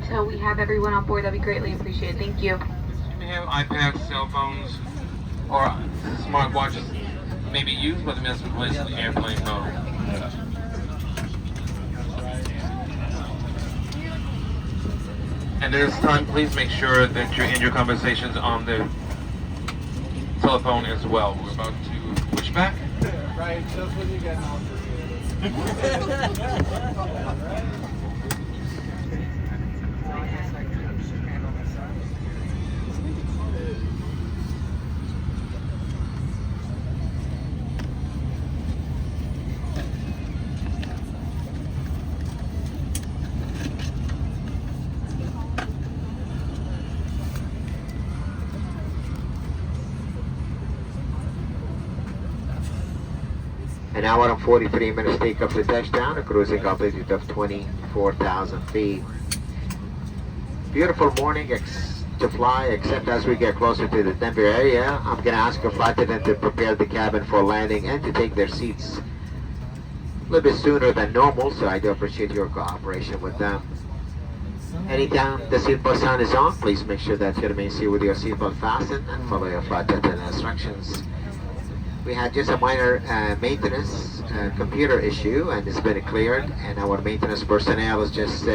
until we have everyone on board. That'd be greatly appreciated. Thank you. You may have iPads, cell phones, or smartwatches maybe used, but they must be placed in airplane mode. And at this time, please make sure that you end your conversations on the telephone as well. We're about to push back. Right, just when you get out. An hour and 43 minutes take off to touchdown, a cruising altitude of 24,000 feet. Beautiful morning to fly, except as we get closer to the Denver area. I'm going to ask a flight attendant to prepare the cabin for landing and to take their seats a little bit sooner than normal, so I do appreciate your cooperation with them. Anytime the seatbelt sign is on, please make sure that you remain seated with your seatbelt fastened and follow your flight attendant instructions. We had just a minor maintenance computer issue, and it's been cleared, and our maintenance personnel is just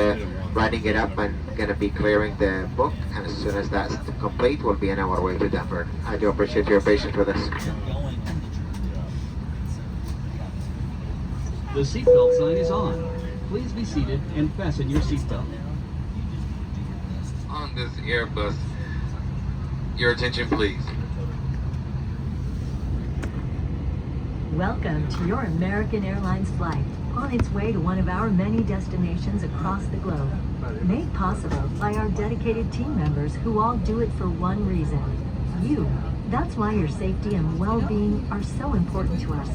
writing it up and going to be clearing the book, and as soon as that's complete, we'll be on our way to Denver. I do appreciate your patience with us. The seatbelt sign is on. Please be seated and fasten your seatbelt. On this Airbus, your attention please. Welcome to your American Airlines flight, on its way to one of our many destinations across the globe. Made possible by our dedicated team members who all do it for one reason: you. That's why your safety and well-being are so important to us.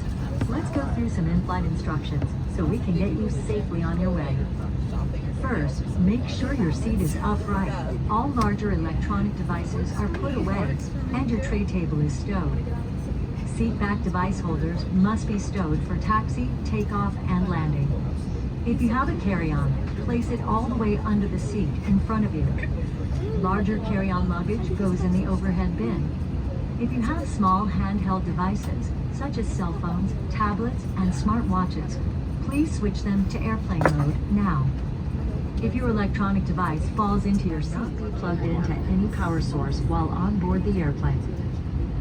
Let's go through some in-flight instructions so we can get you safely on your way. First, make sure your seat is upright. All larger electronic devices are put away, and your tray table is stowed. Seat back device holders must be stowed for taxi, takeoff, and landing. If you have a carry-on, place it all the way under the seat in front of you. Larger carry-on luggage goes in the overhead bin. If you have small handheld devices, such as cell phones, tablets, and smartwatches, please switch them to airplane mode now. If your electronic device falls into your seat, be plugged into any power source while on board the airplane.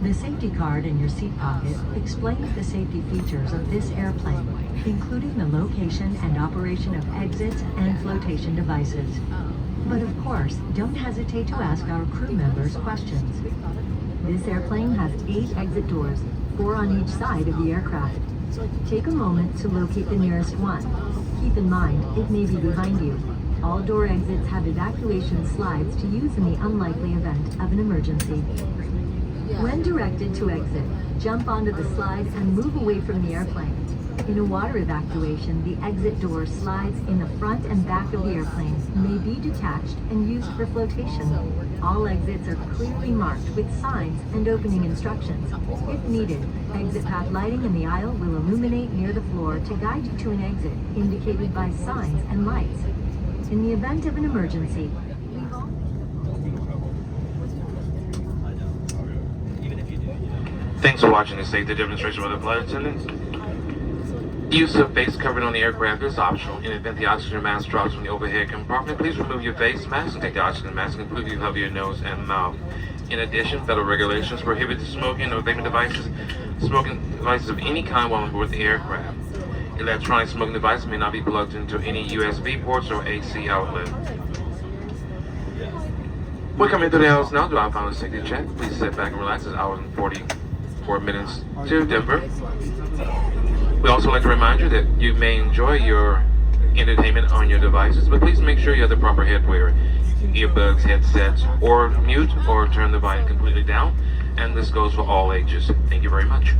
The safety card in your seat pocket explains the safety features of this airplane, including the location and operation of exits and flotation devices. But of course, don't hesitate to ask our crew members questions. This airplane has 8 exit doors, 4 on each side of the aircraft. Take a moment to locate the nearest one. Keep in mind, it may be behind you. All door exits have evacuation slides to use in the unlikely event of an emergency. When directed to exit, jump onto the slide and move away from the airplane. In a water evacuation, the exit door slides in the front and back of the airplane may be detached and used for flotation. All exits are clearly marked with signs and opening instructions. If needed, exit path lighting in the aisle will illuminate near the floor to guide you to an exit indicated by signs and lights. In the event of an emergency, Thanks for watching this safety demonstration by the flight attendant. Use of face covering on the aircraft is optional. In the event the oxygen mask drops from the overhead compartment, please remove your face mask and take the oxygen mask completely over your nose and mouth. In addition, federal regulations prohibit smoking or vaping devices, of any kind while on board the aircraft. Electronic smoking devices may not be plugged into any USB ports or AC outlet. We're coming to the house now. Do our final safety check. Please sit back and relax. It's hours and 44 minutes to Denver. We also like to remind you that you may enjoy your entertainment on your devices, but please make sure you have the proper headwear, earbuds, headsets, or mute or turn the volume completely down. And this goes for all ages. Thank you very much.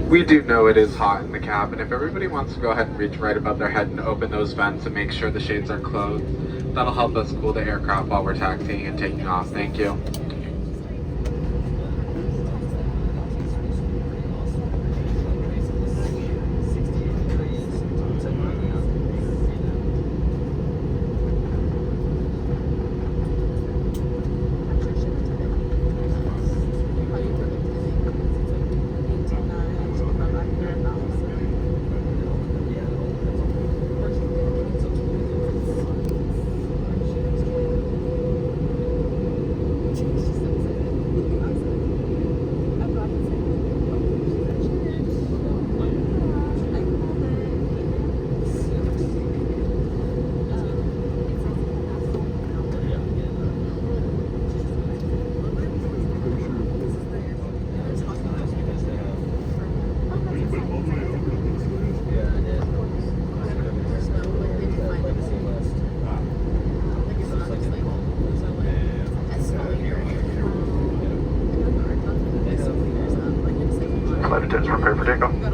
We do know it is hot in the cabin. If everybody wants to go ahead and reach right above their head and open those vents and make sure the shades are closed, that'll help us cool the aircraft while we're taxiing and taking off. Thank you. Flight attendants prepare for takeoff.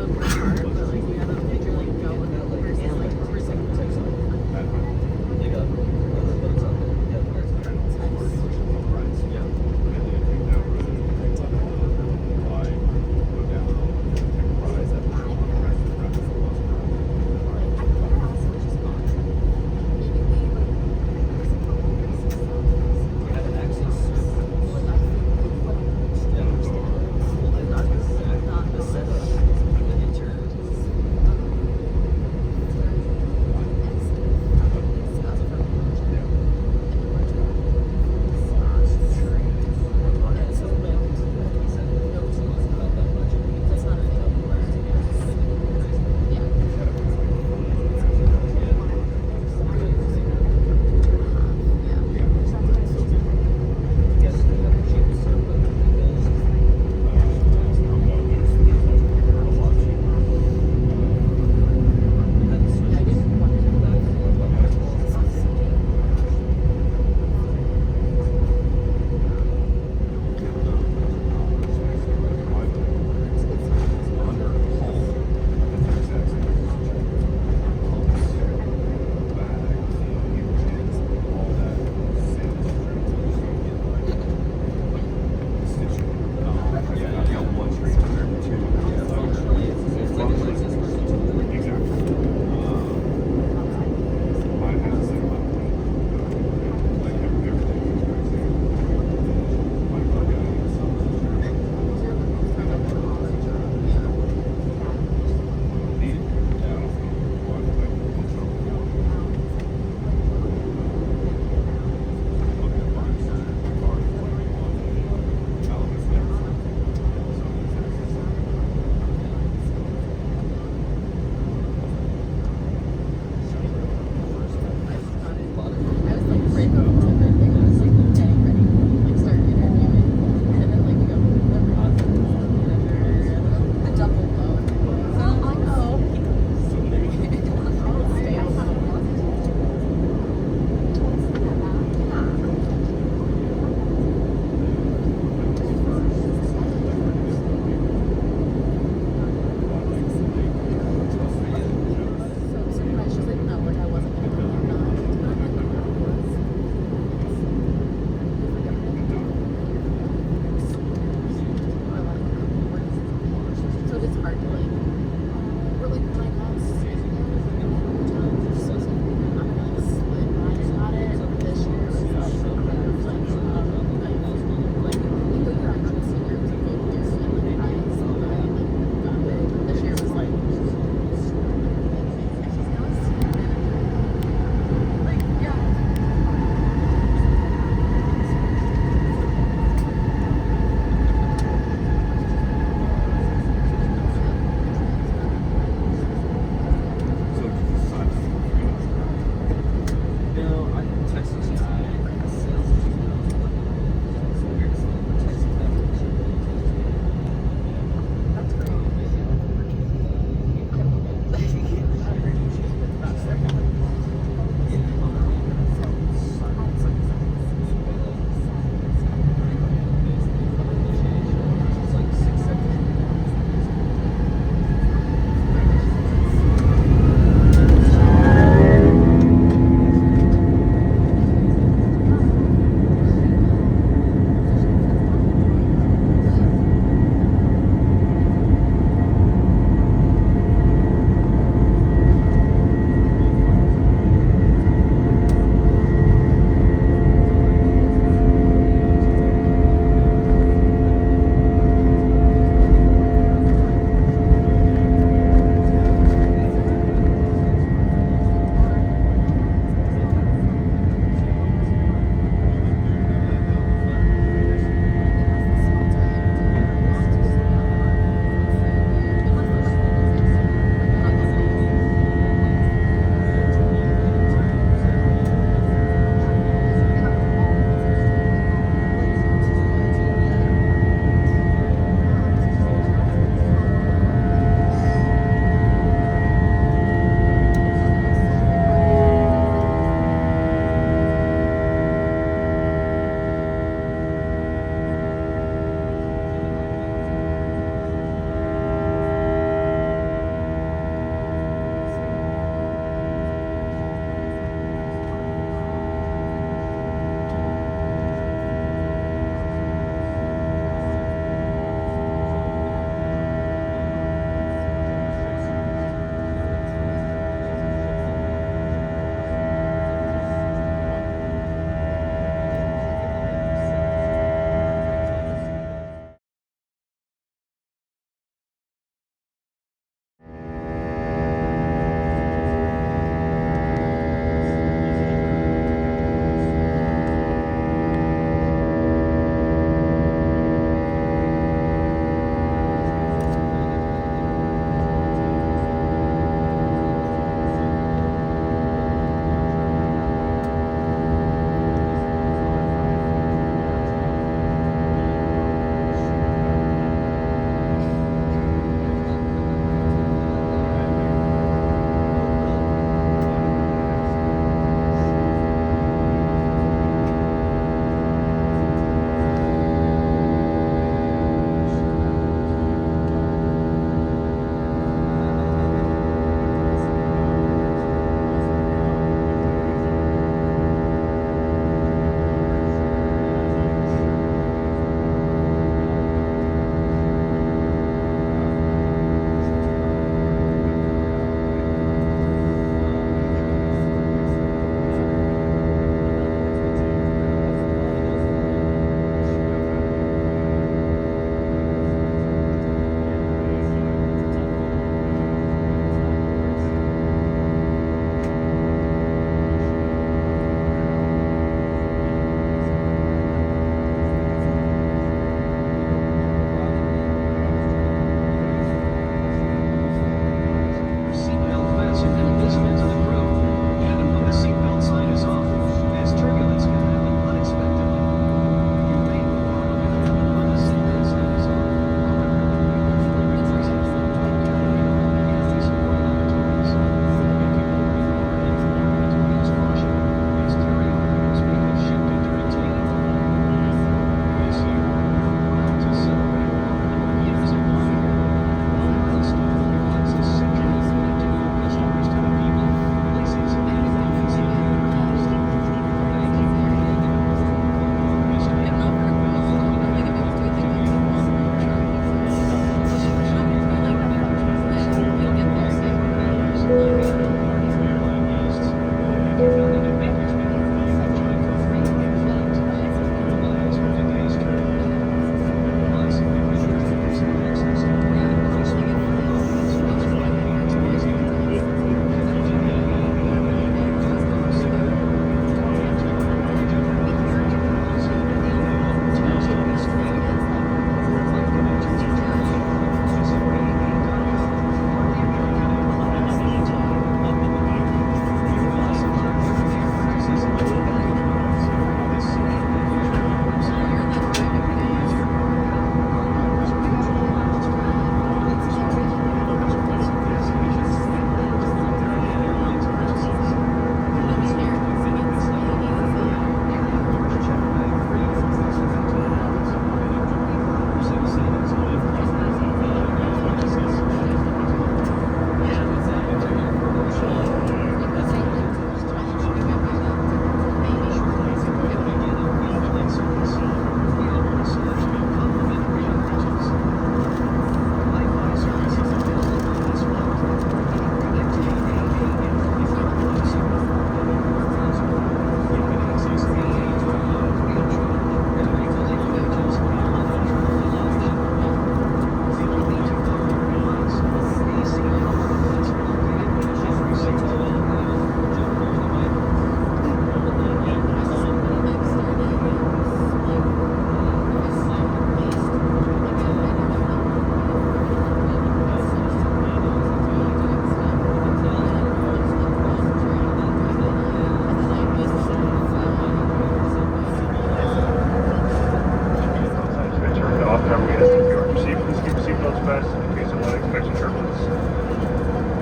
fast in case of unexpected turbulence.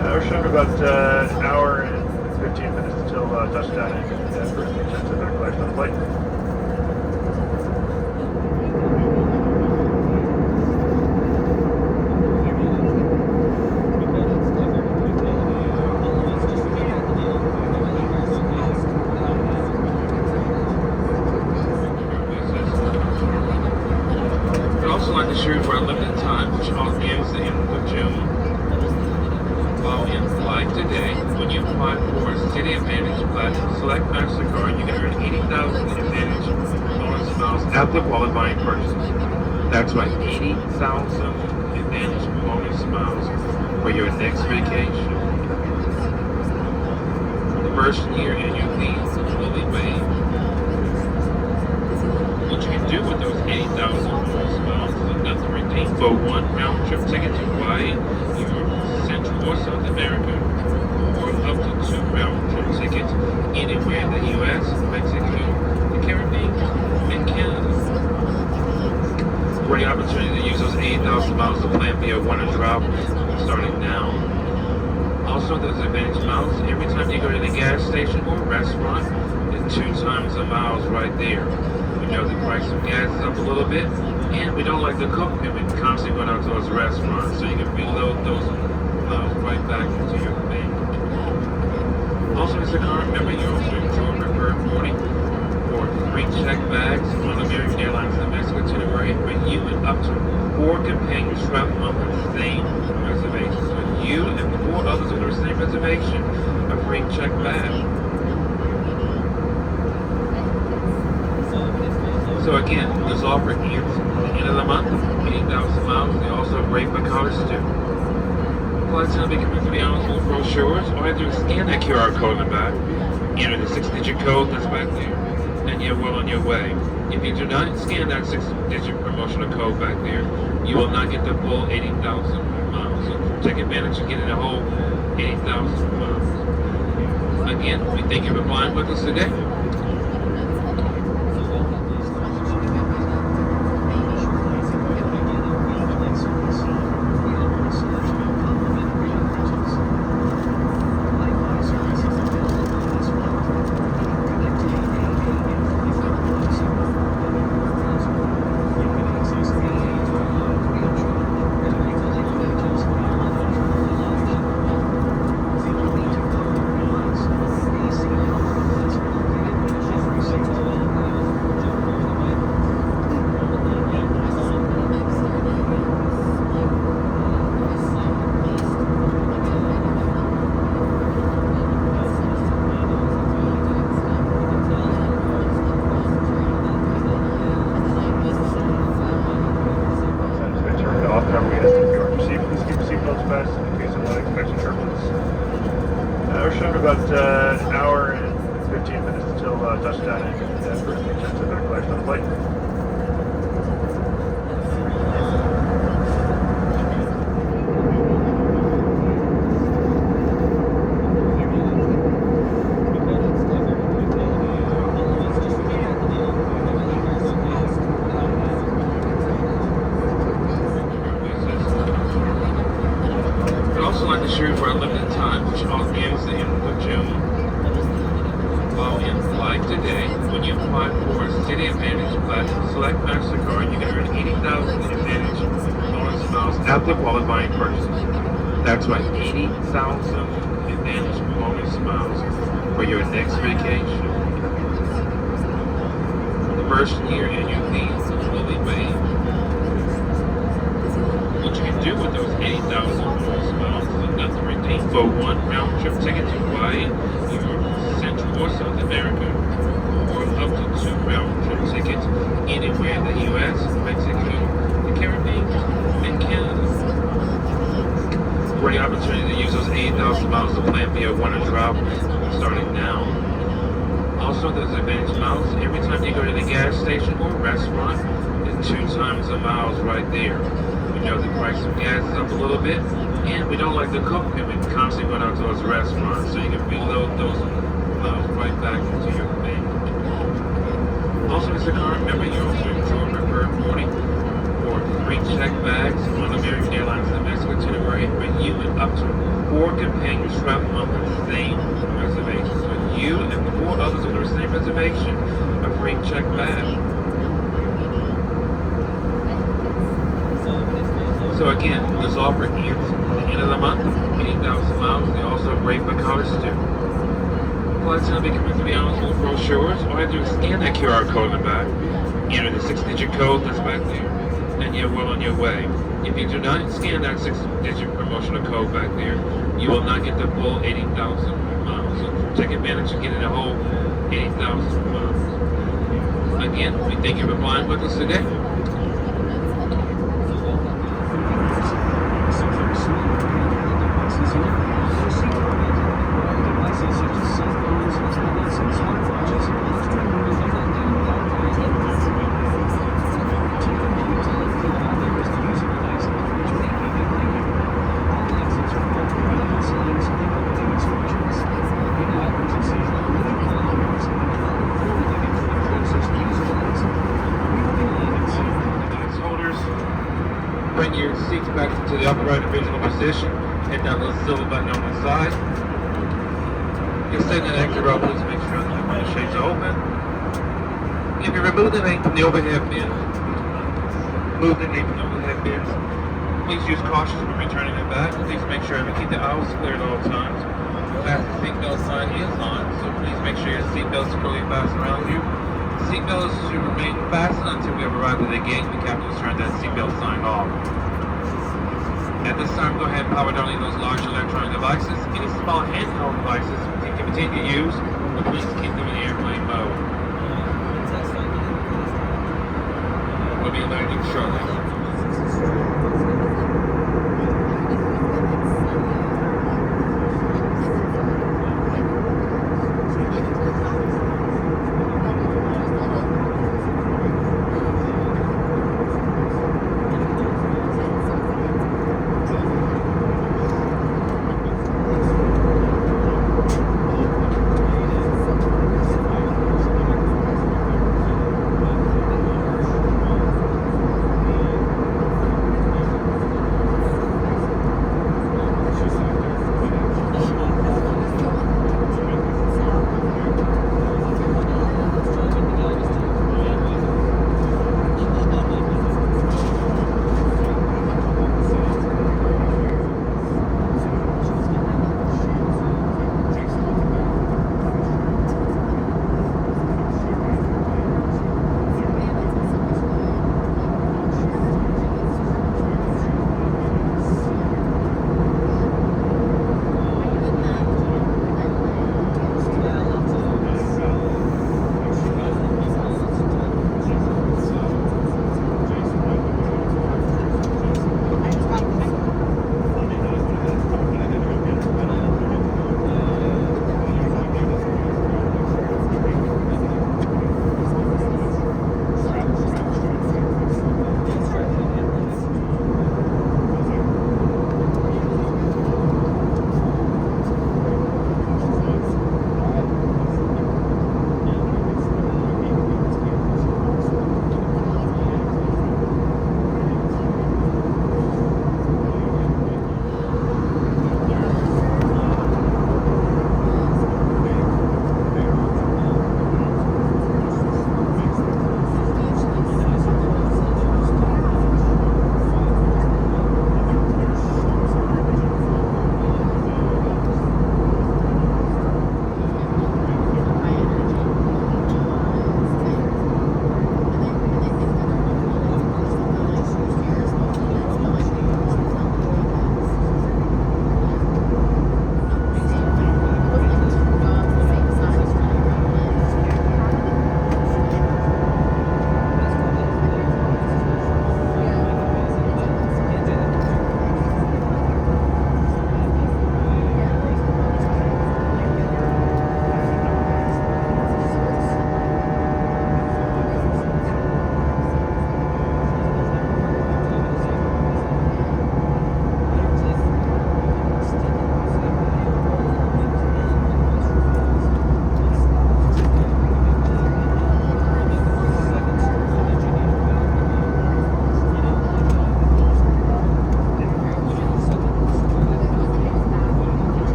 We're showing about an hour and 15 minutes until touchdown in Denver. Check the back lights on the flight. We'd also like to share for a limited time, which all ends the end of June. While in flight today, when you apply for a City Advantage Platinum Select MasterCard, you can earn 80,000 Advantage bonus miles after qualifying purchases. That's right, 80,000 Advantage bonus miles for your next vacation. The first year annual fees will be waived. What you can do with those 80,000 bonus miles is enough to redeem for one round trip ticket to Hawaii, Europe, Central or South America, or up to 2 round trip tickets anywhere in the U.S., Mexico, the Caribbean, and Canada. Great opportunity to use those 80,000 miles to plan for your winter travel starting now. Also, those Advantage miles, every time you go to the gas station or restaurant, it's 2 times the miles right there. We know the price of gas is up a little bit, and we don't like the cook and we constantly going out to those restaurants, so you can reload those miles right back into your bank. Also, as a current member, you also enjoy preferred boarding for 3 check bags on American Airlines domestic itinerary for you and up to 4 companions travel on the same reservation. So you and 4 others on the same reservation, a free check bag. So again, this offer ends at the end of the month, 80,000 miles. They also great for college students. Flights will be coming to the eligible brochures. All you have to do is scan that QR code in the back, enter the 6-digit code that's back there, and you're well on your way. If you do not scan that 6-digit promotional code back there, you will not get the full 80,000 miles. So take advantage of getting the whole 80,000 miles. Again, we thank you for flying with us today. We're showing about an hour and 15 minutes until touchdown in Denver. Check the back lights on the flight. For a limited time, which all ends the end of June. While in flight today, when you apply for a City Advantage Platinum Select MasterCard, you can earn 80,000 Advantage bonus miles after qualifying purchases. That's right, 80,000 Advantage bonus miles for your next vacation. The first year annual fees will be waived. What you can do with those 80,000 bonus miles is enough to redeem for one round trip ticket to Hawaii, Europe, Central or South America, or up to 2 round trip tickets anywhere in the U.S., Mexico, the Caribbean, and Canada. Great opportunity to use those 80,000 miles to plan for your winter travel starting now. Also, those Advantage miles, every time you go to the gas station or restaurant, it's 2 times the miles right there. We know the price of gas is up a little bit, and we don't like the cook and we constantly going out to those restaurants, so you can reload those miles right back into your bank. Also, as a current member, you also enjoy preferred boarding for for 3 check bags on American Airlines domestic itinerary for you and up to 4 companions traveling on the same reservation. So you and 4 others on the same reservation, a free check bag. So again, this offer ends at the end of the month, 80,000 miles. They also have great for college students. Flights will be coming through the eligible brochures. All you have to do is scan that QR code in the back, enter the 6-digit code that's back there, and you're well on your way. If you do not scan that 6-digit promotional code back there, you will not get the full 80,000 miles. So take advantage of getting the whole 80,000 miles. Again, we thank you for flying with us today. Bring your seats back to the upright original position. Hit that little silver button on the side. You're sitting in an exit row, please make sure that the window shades are open. If you remove the name from the overhead bin, move the name from the overhead bins. Please use caution when returning it back. Please make sure to keep the aisles clear at all times. Fasten seatbelt sign is on, so please make sure your seatbelt is securely fastened around you. Seatbelts should remain fastened until we have arrived at the gate. The captain will turn that seatbelt sign off. At this time, go ahead and power down any of those large electronic devices. Any small handheld devices you can continue to use, but please keep them in airplane mode. We'll be landing shortly.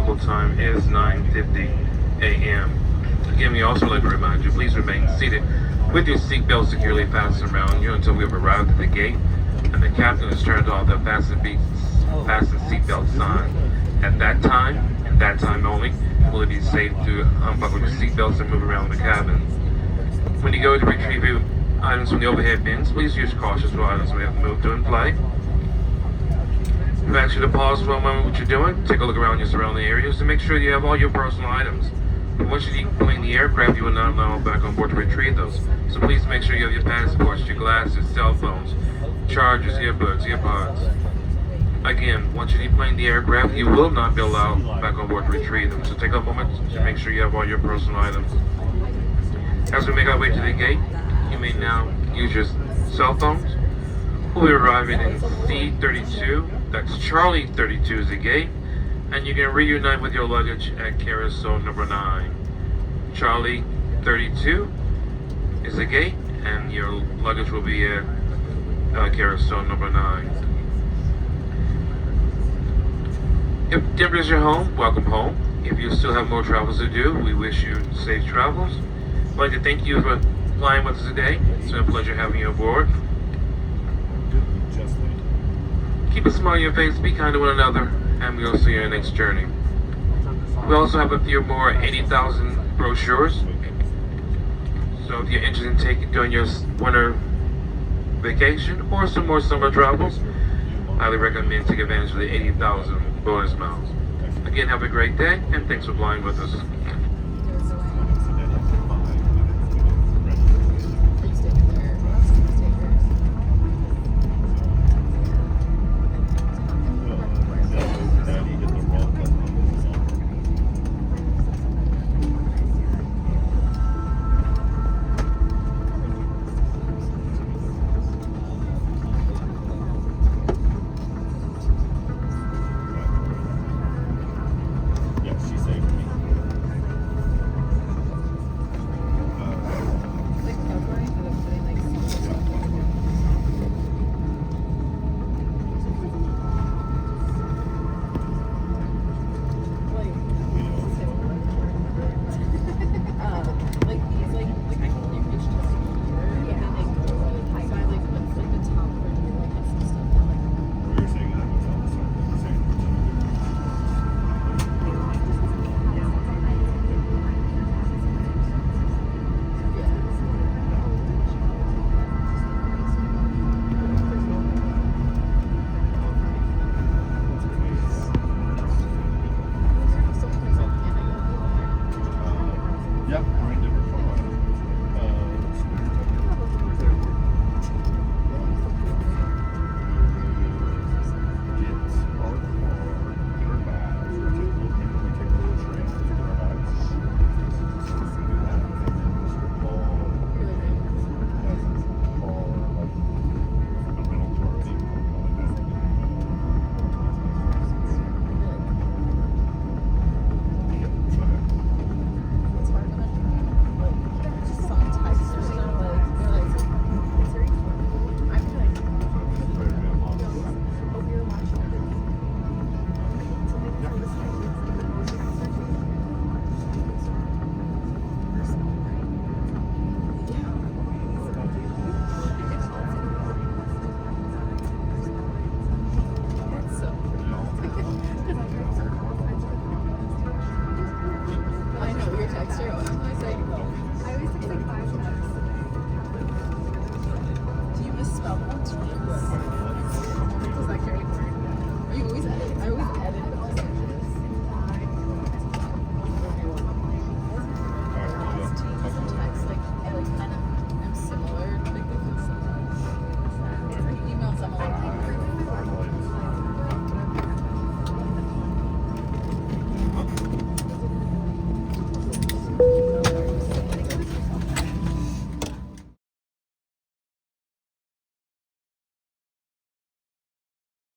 local time is 9:50 a.m. Again, we also like to remind you, please remain seated with your seatbelt securely fastened around you until we have arrived at the gate and the captain has turned off the fasten seatbelt sign. At that time, and that time only, will it be safe to unbuckle your seatbelts and move around the cabin. When you go to retrieve your items from the overhead bins, please use caution for items we have moved to in flight. We ask you to pause for a moment what you're doing, take a look around your surrounding areas to make sure you have all your personal items. But once you deplane the aircraft, you will not allow back on board to retrieve those. So please make sure you have your passports, your glasses, cell phones, chargers, earbuds, earpods. Again, once you deplane the aircraft, you will not be allowed back on board to retrieve them. So take a moment to make sure you have all your personal items. As we make our way to the gate, you may now use your cell phones. We'll be arriving in C32, that's Charlie 32 is the gate, and you can reunite with your luggage at carousel number 9. Charlie 32 is the gate, and your luggage will be at carousel number 9. If Denver is your home, welcome home. If you still have more travels to do, we wish you safe travels. I'd like to thank you for flying with us today. It's been a pleasure having you aboard. Keep a smile on your face, be kind to one another, and we'll see you on the next journey. We also have a few more 80,000 brochures. So if you're interested in doing your winter vacation or some more summer travels, I highly recommend taking advantage of the 80,000 bonus miles. Again, have a great day, and thanks for flying with us.